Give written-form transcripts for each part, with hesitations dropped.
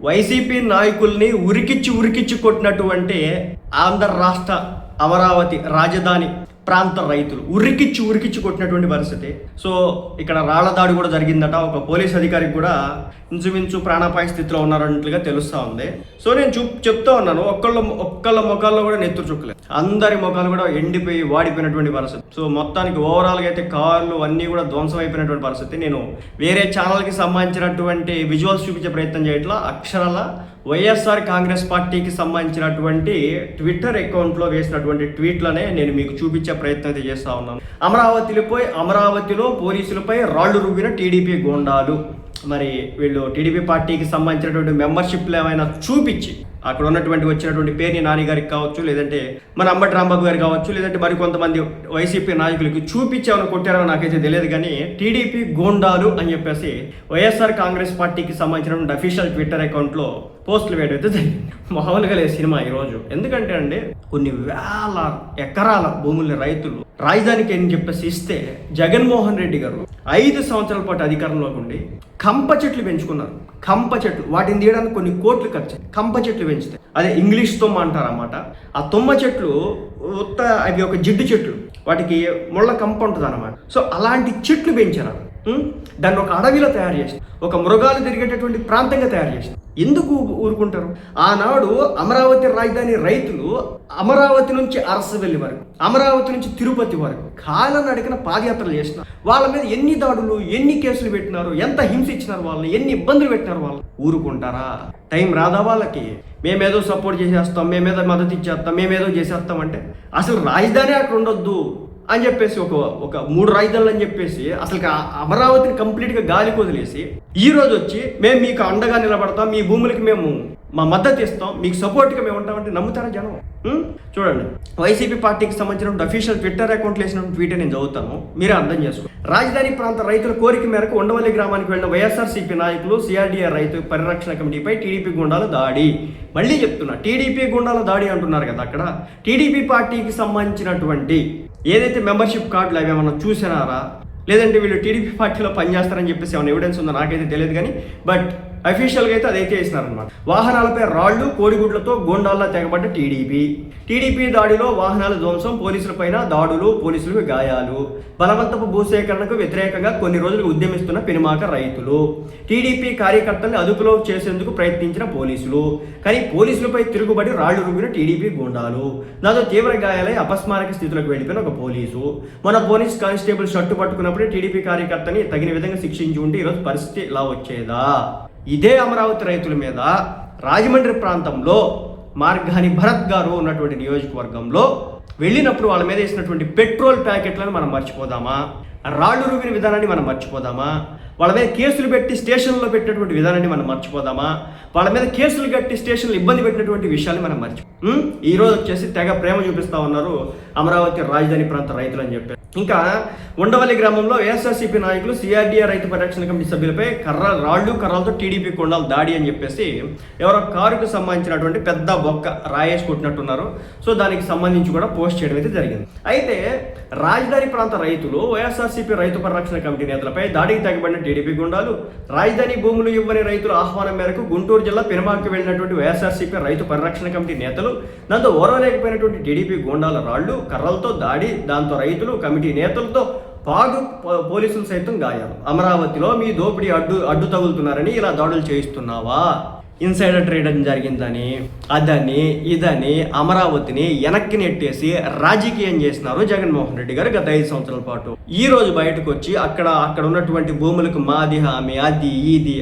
YCP నాయకుల్ని ఉరికిచ్చి కొట్టినటువంటి ఆంధ్ర రాష్ట్ర అమరావతి రాజధాని ప్రాంత రైతులు ఉరికిచ్చి కొట్టినటువంటి పరిస్థితి. సో ఇక్కడ రాళ్ల దాడి కూడా జరిగిందట. ఒక పోలీస్ అధికారికి కూడా ఇంచుమించు ప్రాణాపాయ స్థితిలో ఉన్నారన్నట్లుగా తెలుస్తూ ఉంది. సో నేను చెప్తా ఉన్నాను, ఒక్కళ్ళ ముఖాల్లో కూడా నెత్తురు చుక్కలేదు, అందరి ముఖాలు కూడా ఎండిపోయి వాడిపోయినటువంటి పరిస్థితి. సో మొత్తానికి ఓవరాల్గా అయితే కార్లు అన్నీ కూడా ధ్వంసం అయిపోయినటువంటి పరిస్థితి. నేను వేరే ఛానల్కి సంబంధించినటువంటి విజువల్స్ చూపించే ప్రయత్నం చేయట్లా, అక్షరాల వైఎస్ఆర్ కాంగ్రెస్ పార్టీకి సంబంధించినటువంటి ట్విట్టర్ అకౌంట్లో వేసినటువంటి ట్వీట్లనే నేను మీకు చూపించే ప్రయత్నం అయితే చేస్తా ఉన్నాను. అమరావతిలో పోలీసులపై రాళ్లు రువ్విన టీడీపీ గూండాలు. మరి వీళ్ళు టీడీపీ పార్టీకి సంబంధించినటువంటి మెంబర్షిప్లు ఏమైనా చూపించి అక్కడ ఉన్నటువంటి వచ్చినటువంటి పేర్ని నాని గారికి కావచ్చు, లేదంటే మన అంబటి రాంబాబు గారికి కావచ్చు, లేదంటే మరి కొంతమంది వైసీపీ నాయకులకి చూపించి ఏమైనా కొట్టారో నాకైతే తెలియదు. కానీ టీడీపీ గూండాలు అని చెప్పేసి వైఎస్ఆర్ కాంగ్రెస్ పార్టీకి సంబంధించినటువంటి అఫీషియల్ ట్విట్టర్ అకౌంట్లో పోస్టులు వేయడం అయితే జరిగింది. మామూలుగా లేదు సినిమా ఈరోజు. ఎందుకంటే అండి, కొన్ని వేల ఎకరాల భూముల్ని రైతులు రాజధానికి అని చెప్పేసి ఇస్తే జగన్మోహన్ రెడ్డి గారు 5 సంవత్సరాల పాటు అధికారంలోకి ఉండి కంప చెట్లు పెంచుకున్నారు. కంప చెట్లు, వాటిని తీయడానికి కొన్ని కోట్లు ఖర్చు. కంప చెట్లు పెంచితే అదే ఇంగ్లీష్ తుమ్మ అంటారు అన్నమాట. ఆ తుమ్మ చెట్లు అవి ఒక జిడ్డు చెట్లు, వాటికి ముళ్ళ కంప ఉంటుంది అన్నమాట. సో అలాంటి చెట్లు పెంచారు. దాన్ని ఒక అడవిలో తయారు చేసి, ఒక మృగాలు తిరిగేటటువంటి ప్రాంతంగా తయారు చేసి ఎందుకు ఊరుకుంటారు? ఆనాడు అమరావతి రాజధాని రైతులు అమరావతి నుంచి అరసవెల్లి వరకు, అమరావతి నుంచి తిరుపతి వరకు కాలనడకన పాదయాత్రలు చేసిన వాళ్ళ మీద ఎన్ని దాడులు, ఎన్ని కేసులు పెట్టినారు, ఎంత హింస ఇచ్చినారు, వాళ్ళని ఎన్ని ఇబ్బందులు పెట్టినారు. వాళ్ళు ఊరుకుంటారా? టైం రాదా వాళ్ళకి? మేమేదో సపోర్ట్ చేసేస్తాం, మేమేదో మద్దతు ఇచ్చేస్తాం, మేమేదో చేసేస్తాం అంటే అసలు రాజధాని అక్కడ ఉండొద్దు అని చెప్పేసి ఒక 3 రాజధానులు అని చెప్పేసి అసలు అమరావతిని కంప్లీట్గా గాలికి వదిలేసి ఈ రోజు వచ్చి మేము మీకు అండగా నిలబడతాం, మీ భూములకి మేము మా మద్దతు ఇస్తాం, మీకు సపోర్ట్గా మేము ఉంటామంటే నమ్ముతారా జనం? చూడండి, వైసీపీ పార్టీకి సంబంధించిన అఫీషియల్ ట్విట్టర్ అకౌంట్లో వేసిన ట్వీట్ నేను చదువుతాను, మీరే అర్థం చేసుకోండి. రాజధాని ప్రాంత రైతుల కోరిక మేరకు ఉండవల్లి గ్రామానికి వెళ్ళిన వైఎస్ఆర్సీపీ నాయకులు సిఆర్డీఆర్ రైతు పరిరక్షణ కమిటీపై టీడీపీ గుండాలు దాడి. మళ్ళీ చెప్తున్నా, టీడీపీ గుండాల దాడి అంటున్నారు కదా. అక్కడ టీడీపీ పార్టీకి సంబంధించినటువంటి ఏదైతే మెంబర్షిప్ కార్డులు అవి ఏమన్నా చూసినారా, లేదంటే వీళ్ళు టీడీపీ పార్టీలో పనిచేస్తారని చెప్పేసి ఏమైనా ఎవిడెన్స్ ఉందో నాకైతే తెలియదు. కానీ బట్ అఫీషియల్గా అయితే అదైతే వేసినారనమాట. వాహనాలపై రాళ్లు కోడిగుడ్లతో గోండాల్లా తెగబడ్డ టీడీపీ దాడిలో వాహనాల ధ్వంసం, పోలీసులపైన దాడులు, పోలీసులకు గాయాలు. బలవంతపు భూసేకరణకు వ్యతిరేకంగా కొన్ని రోజులు ఉద్యమిస్తున్న పెనుమాక రైతులు. టీడీపీ కార్యకర్తల్ని అదుపులో చేసేందుకు ప్రయత్నించిన పోలీసులు, కానీ పోలీసులపై తిరుగుబడి రాళ్లు రువ్విన టీడీపీ గూండాలు. దాంతో తీవ్ర గాయాలై అపస్మారక స్థితిలోకి వెళ్ళిపోయిన ఒక పోలీసు. మన పోలీస్ కానిస్టేబుల్ షర్టు పట్టుకున్నప్పుడే టీడీపీ కార్యకర్తని తగిన విధంగా శిక్షించి ఉంటే ఈరోజు పరిస్థితి ఇలా వచ్చేదా? ఇదే అమరావతి రైతుల మీద రాజమండ్రి ప్రాంతంలో మార్గాని భరత్ గారు ఉన్నటువంటి నియోజకవర్గంలో వెళ్ళినప్పుడు వాళ్ళ మీద వేసినటువంటి పెట్రోల్ ప్యాకెట్లను మనం మర్చిపోదామా? రాళ్లు రువ్విన విధానాన్ని మనం మర్చిపోదామా? వాళ్ళ మీద కేసులు పెట్టి స్టేషన్లో పెట్టినటువంటి విధానాన్ని మనం మర్చిపోదామా? వాళ్ళ మీద కేసులు కట్టి స్టేషన్లో ఇబ్బంది పెట్టినటువంటి విషయాన్ని మనం ఈరోజు వచ్చేసి తెగ ప్రేమ చూపిస్తా ఉన్నారు అమరావతి రాజధాని ప్రాంత రైతులు అని చెప్పి. ఇంకా ఉండవల్లి గ్రామంలో వైఎస్ఆర్సీపీ నాయకులు సిఆర్డీఆర్ రైతు పరిరక్షణ కమిటీ సభ్యులపై కర్రలతో టీడీపీ కొండాలు దాడి అని చెప్పేసి ఎవరో కారుకు సంబంధించినటువంటి పెద్ద బొక్క రాయేసి కొట్టినట్టున్నారు. సో దానికి సంబంధించి కూడా పోస్ట్ చేయడం అయితే జరిగింది. అయితే రాజధాని ప్రాంత రైతులు వైఎస్ఆర్సీపీ రైతు పరిరక్షణ కమిటీ నేతలపై దాడికి తెగబడిన టీడీపీ గుండాలు రాజధాని భూములు ఇవ్వని రైతుల ఆహ్వానం మేరకు గుంటూరు జిల్లా పెనుమాకి వెళ్ళినటువంటి వైఎస్ఆర్సీపీ రైతు పరిరక్షణ కమిటీ నేతలు, దాంతో ఓర్వలేకపోయినటువంటి టీడీపీ గూండాల రాళ్లు కర్రలతో దాడి, దాంతో రైతులు, కమిటీ నేతలతో పాటు పోలీసులు సైతం గాయాలు. అమరావతిలో మీ దోపిడీ అడ్డు తగులుతున్నారని ఇలా దాడులు చేయిస్తున్నావా? ఇన్సైడర్ ట్రేడింగ్ జరిగిందని, అదని ఇదని అమరావతిని వెనక్కి నెట్టేసి రాజకీయం చేసినారు జగన్మోహన్ రెడ్డి గారు గత 5 సంవత్సరాల పాటు. ఈ రోజు బయటకు వచ్చి అక్కడ ఉన్నటువంటి భూములకు మాది హామీ, అది ఇది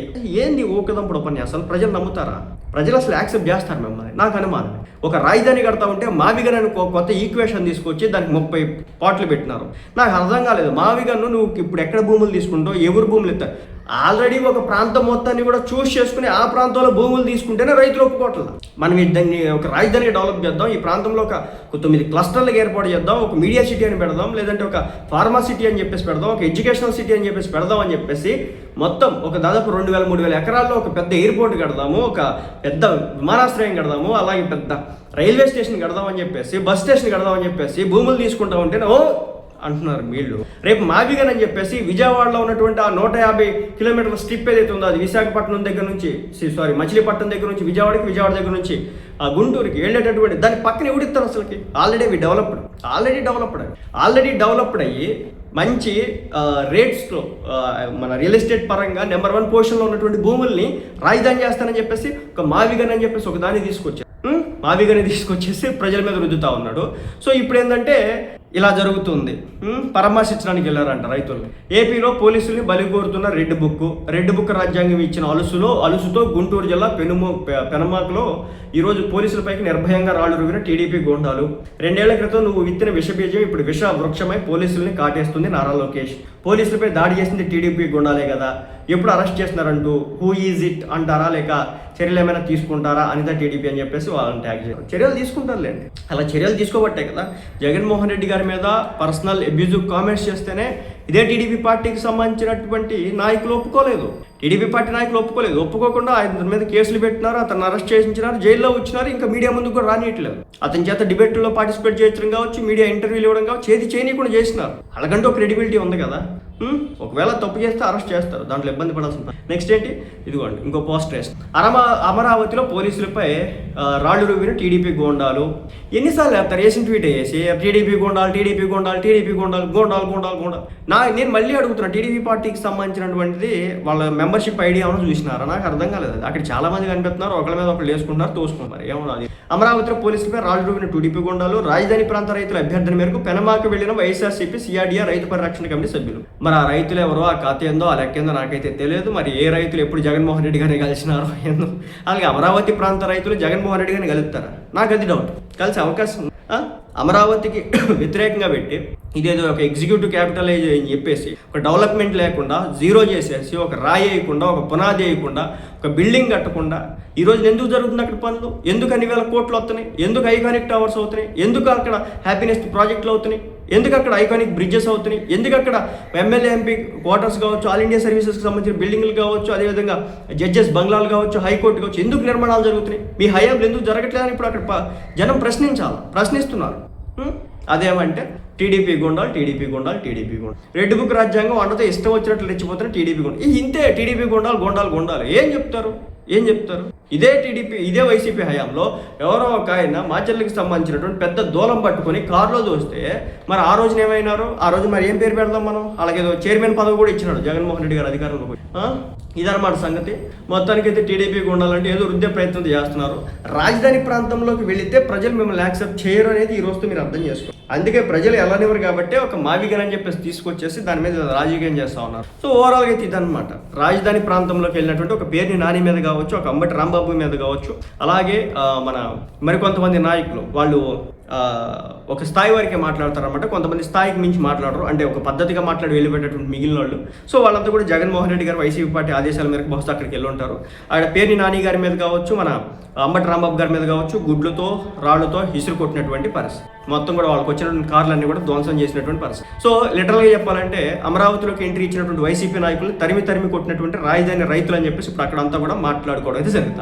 ఏంది ఊకదంపుడు ఉపన్యాసాలు? ప్రజలు నమ్ముతారా? ప్రజలు అసలు యాక్సెప్ట్ చేస్తారు మిమ్మల్ని? నాకు అనుమానం. ఒక రాజధాని కడతా ఉంటే మావిగన్ కొత్త ఈక్వేషన్ తీసుకొచ్చి దానికి 30 పాటలు పెట్టినారు. నాకు అర్థం కాలేదు. మావిగన్ను నువ్వు ఇప్పుడు ఎక్కడ భూములు తీసుకుంటావు, ఎవరు భూములు ఇస్తారు? ఆల్రెడీ ఒక ప్రాంతం మొత్తాన్ని కూడా చూస్ చేసుకుని ఆ ప్రాంతంలో భూములు తీసుకుంటేనే రైతులు ఒప్పుకోవట్లేదు. మనం దాన్ని ఒక రాజధానిగా డెవలప్ చేద్దాం, ఈ ప్రాంతంలో ఒక 9 క్లస్టర్లకు ఏర్పాటు చేద్దాం, ఒక మీడియా సిటీ అని పెడదాం, లేదంటే ఒక ఫార్మా సిటీ అని చెప్పేసి పెడదాం, ఒక ఎడ్యుకేషనల్ సిటీ అని చెప్పేసి పెడదాం అని చెప్పేసి మొత్తం ఒక దాదాపు 2000-3000 ఎకరాల్లో ఒక పెద్ద ఎయిర్పోర్ట్ కడదాము, ఒక పెద్ద విమానాశ్రయం కడదాము, అలాగే పెద్ద రైల్వే స్టేషన్ కడదామని చెప్పేసి, బస్ స్టేషన్ కడదామని చెప్పేసి భూములు తీసుకుంటా ఉంటే అంటున్నారు వీళ్ళు. రేపు మావిగన్ అని చెప్పేసి విజయవాడలో ఉన్నటువంటి ఆ 150 కిలోమీటర్ల స్ట్రిప్ ఏదైతే ఉందో అది విశాఖపట్నం దగ్గర నుంచి మచిలీపట్నం దగ్గర నుంచి విజయవాడ దగ్గర నుంచి ఆ గుంటూరుకి వెళ్ళేటటువంటి దాని పక్కన ఎవడిస్తారు అసలుకి? ఆల్రెడీ డెవలప్డ్ అయ్యి మంచి రేట్స్లో మన రియల్ ఎస్టేట్ పరంగా నెంబర్ 1 పొజిషన్లో ఉన్నటువంటి భూముల్ని రాజధాని చేస్తానని చెప్పేసి ఒక మావిగన్ అని చెప్పేసి ఒక దాన్ని తీసుకొచ్చేసి ప్రజల మీద రుద్దుతా ఉన్నాడు. సో ఇప్పుడు ఏంటంటే ఇలా జరుగుతుంది. పరామర్శించడానికి వెళ్ళారంట రైతుల్ని. ఏపీలో పోలీసుల్ని బలి కోరుతున్న రెడ్ బుక్ రాజ్యాంగం ఇచ్చిన అలుసుతో గుంటూరు జిల్లా పెనమాకలో ఈరోజు పోలీసులపైకి నిర్భయంగా రాళ్లు రువిన టీడీపీ గూండాలు. 2 ఏళ్ల క్రితం నువ్వు విత్తిన విషబీజం ఇప్పుడు విష వృక్షమై పోలీసుల్ని కాటేస్తుంది నారా లోకేష్. పోలీసులపై దాడి చేసింది టీడీపీ గూండాలే కదా, ఎప్పుడు అరెస్ట్ చేస్తున్నారంటూ హూ ఈజ్ ఇట్ అంటారా, లేక చర్యలు ఏమైనా తీసుకుంటారా అనిత టీడీపీ అని చెప్పేసి వాళ్ళని ట్యాగ్ చేయాలి. చర్యలు తీసుకుంటారులేండి. అలా చర్యలు తీసుకోబట్టే కదా జగన్మోహన్ రెడ్డి గారి మీద పర్సనల్ అబ్యూజివ్ కామెంట్స్ చేస్తేనే ఇదే టీడీపీ పార్టీకి సంబంధించినటువంటి నాయకులు ఒప్పుకోలేదు. టీడీపీ పార్టీ నాయకులు ఒప్పుకోకుండా ఆయన మీద కేసులు పెట్టినారు, అతను అరెస్ట్ చేయించినారు, జైల్లో వచ్చినారు, ఇంకా మీడియా ముందుకు కూడా రానియట్లేదు. అతని చేత డిబేట్లో పార్టిసిపేట్ చేయడం కావచ్చు, మీడియా ఇంటర్వ్యూలు ఇవ్వడం కావచ్చు, చేయనీయకుండా చేసినారు. అలాగంటే ఒక క్రెడిబిలిటీ ఉంది కదా. ఒకవేళ తప్పు చేస్తే అరెస్ట్ చేస్తారు, దాంట్లో ఇబ్బంది పడాల్సిన. నెక్స్ట్ ఏంటి, ఇదిగోండి ఇంకో పోస్టర్ వేసి అమరావతిలో పోలీసులపై రాళ్లు రువ్విన టీడీపీ గోండాలు. ఎన్నిసార్లు వేస్తారు వేసిన ట్వీట్ వేసి టీడీపీ గోండాలు. నేను మళ్ళీ అడుగుతున్నా, టీడీపీ పార్టీకి సంబంధించినటువంటిది వాళ్ళ మెంబర్షిప్ ఐడి ఏమైనా చూసినారా? నాకు అర్థం కాలేదు. అక్కడ చాలా మంది కనిపిస్తున్నారు, ఒకళ్ళ మీద ఒకళ్ళు వేసుకుంటున్నారు, తోసుకుంటున్నారు. ఏమన్నా అది అమరావతిలో పోలీసులపై రాళ్లు రువ్విన టీడీపీ గోండాలు. రాజధాని ప్రాంత రైతుల అభ్యర్థన మేరకు పెనమాక వెళ్లిన వైఎస్ఆర్సీపీ సిఆర్డీఆర్ రైతు పరిరక్షణ కమిటీ సభ్యులు. మరి ఆ రైతులు ఎవరో, ఆ కథ ఏందో, ఆ లెక్క ఏందో నాకైతే తెలియదు. మరి ఏ రైతులు ఎప్పుడు జగన్మోహన్ రెడ్డి గారిని కలిసినారో ఏందో. అలాగే అమరావతి ప్రాంత రైతులు జగన్మోహన్ రెడ్డి గారిని కలుపుతారా? నాకు అది డౌట్. కలిసే అవకాశం అమరావతికి వ్యతిరేకంగా పెట్టి ఇదేదో ఒక ఎగ్జిక్యూటివ్ క్యాపిటలైజ్ అని చెప్పేసి ఒక డెవలప్మెంట్ లేకుండా జీరో చేసేసి ఒక రాయి వేయకుండా, ఒక పునాది వేయకుండా, ఒక బిల్డింగ్ కట్టకుండా ఈరోజు ఎందుకు జరుగుతుంది అక్కడ పనులు? ఎందుకు అన్ని వేల కోట్లు వస్తున్నాయి? ఎందుకు ఐకానిక్ టవర్స్ అవుతున్నాయి? ఎందుకు అక్కడ హ్యాపీనెస్ ప్రాజెక్టులు అవుతున్నాయి? ఎందుకు అక్కడ ఐకానిక్ బ్రిడ్జెస్ అవుతున్నాయి? ఎందుకు అక్కడ ఎమ్మెల్యే ఎంపీ క్వార్టర్స్ కావచ్చు, ఆల్ ఇండియా సర్వీసెస్కి సంబంధించిన బిల్డింగ్లు కావచ్చు, అదేవిధంగా జడ్జెస్ బంగ్లాలు కావచ్చు, హైకోర్టు కావచ్చు, ఎందుకు నిర్మాణాలు జరుగుతున్నాయి? మీ హయాంలో ఎందుకు జరగట్లేదని ఇప్పుడు అక్కడ జనం ప్రశ్నిస్తున్నారు. అదేమంటే టీడీపీ గోండాలు. రెడ్ బుక్ రాజ్యాంగం అండతో ఇష్టం వచ్చినట్లు రెచ్చిపోతున్న టీడీపీ గోండాలు. ఇంతే టీడీపీ గోండాలు ఏం చెప్తారు? ఇదే వైసీపీ హయాంలో ఎవరో ఒక ఆయన మాచర్లకు సంబంధించినటువంటి పెద్ద దూలం పట్టుకొని కారులో చూస్తే మరి ఆ రోజున ఏమైనారు? ఆ రోజు మరి ఏం పేరు పెడదాం మనం? అలాగేదో చైర్మన్ పదవి కూడా ఇచ్చినాడు జగన్మోహన్ రెడ్డి గారు అధికారంలో పోయి. ఇదన్నమాట సంగతి. మొత్తానికైతే టీడీపీ గుండాలంటే ఏదో వృద్ధి ప్రయత్నం చేస్తున్నారు. రాజధాని ప్రాంతంలోకి వెళితే ప్రజలు మిమ్మల్ని యాక్సెప్ట్ చేయరు అనేది ఈ రోజుతో మీరు అర్థం చేసుకోండి. అందుకే ప్రజలు వెళ్ళనివ్వరు కాబట్టి ఒక మావిగన్ అని చెప్పేసి తీసుకొచ్చేసి దాని మీద రాజకీయం చేస్తూ ఉన్నారు. సో ఓవరాల్గా అయితే ఇదన్నమాట. రాజధాని ప్రాంతంలోకి వెళ్ళినటువంటి ఒక పేరుని నాని మీద కావచ్చు, ఒక అంబటి రాంబాబు మీద కావచ్చు, అలాగే మన మరికొంతమంది నాయకులు వాళ్ళు ఒక స్థాయి వరకే మాట్లాడతారన్నమాట. కొంతమంది స్థాయికి మించి మాట్లాడరు, అంటే ఒక పద్ధతిగా మాట్లాడి వెళ్ళిపెట్టేటువంటి మిగిలిన వాళ్ళు. సో వాళ్ళంతా కూడా జగన్మోహన్ రెడ్డి గారు వైసీపీ పార్టీ ఆదేశాల మేరకు బహుశా అక్కడికి వెళ్ళి ఉంటారు. అక్కడ పేరుని నాని గారి మీద కావచ్చు, మన అంబటి రాంబాబు గారి మీద కావచ్చు, గుడ్లతో రాళ్లతో ఇసురు కొట్టినటువంటి పరిస్థితి. మొత్తం కూడా వాళ్ళకి వచ్చినటువంటి కార్లన్నీ కూడా ధ్వంసం చేసినటువంటి పరిస్థితి. సో లిటరల్గా చెప్పాలంటే అమరావతిలోకి ఎంట్రీ ఇచ్చినటువంటి వైసీపీ నాయకులు తరిమి కొట్టినటువంటి రాజధాని రైతులు అని చెప్పేసి ఇప్పుడు అక్కడంతా కూడా మాట్లాడుకోవడం అయితే జరుగుతుంది.